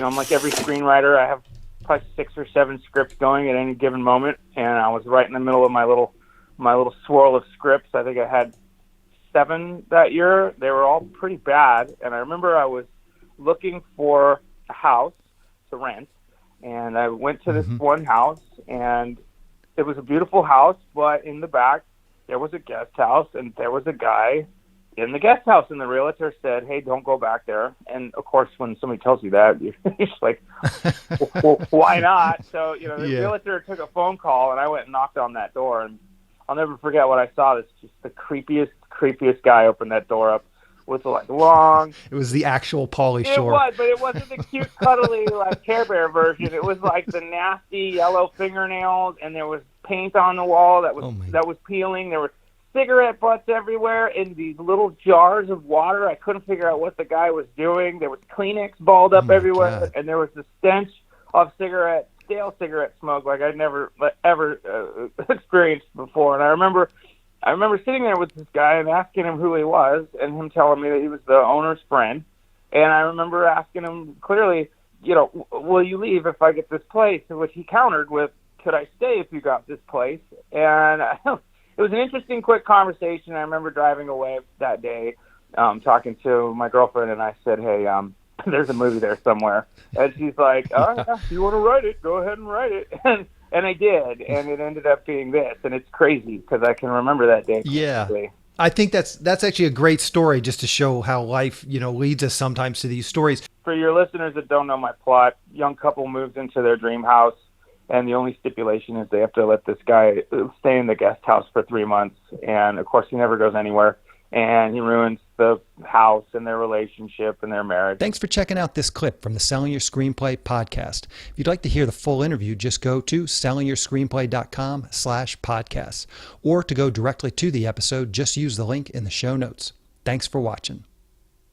I'm like every screenwriter. I have probably 6 or 7 scripts going at any given moment, and I was right in the middle of my little swirl of scripts. I think I had 7 that year. They were all pretty bad, and I remember I was looking for a house to rent, and I went to this one house, and it was a beautiful house, but in the back there was a guest house, and there was a guy in the guest house, and the realtor said, "Hey, don't go back there." And of course, when somebody tells you that, you're just like, well, why not? So, the realtor took a phone call, and I went and knocked on that door, and I'll never forget what I saw. This just the creepiest guy opened that door up with like long. It was the actual Pauly Shore. It was, but it wasn't the cute, cuddly like Care Bear version. It was like the nasty yellow fingernails, and there was paint on the wall that was peeling. There were cigarette butts everywhere in these little jars of water. I couldn't figure out what the guy was doing. There was Kleenex balled up everywhere, God. And there was the stench of stale cigarette smoke like I'd never ever experienced before. And I remember sitting there with this guy and asking him who he was, and him telling me that he was the owner's friend. And I remember asking him clearly, will you leave if I get this place? To which he countered with, could I stay if you got this place? And it was an interesting, quick conversation. I remember driving away that day, talking to my girlfriend, and I said, hey, there's a movie there somewhere. And she's like, oh, yeah, if you want to write it, go ahead and write it. And I did, and it ended up being this. And it's crazy because I can remember that day. Yeah. I think that's actually a great story just to show how life, leads us sometimes to these stories. For your listeners that don't know my plot, young couple moves into their dream house. And the only stipulation is they have to let this guy stay in the guest house for 3 months. And, of course, he never goes anywhere. And he ruins the house and their relationship and their marriage. Thanks for checking out this clip from the Selling Your Screenplay podcast. If you'd like to hear the full interview, just go to sellingyourscreenplay.com/podcasts. Or to go directly to the episode, just use the link in the show notes. Thanks for watching.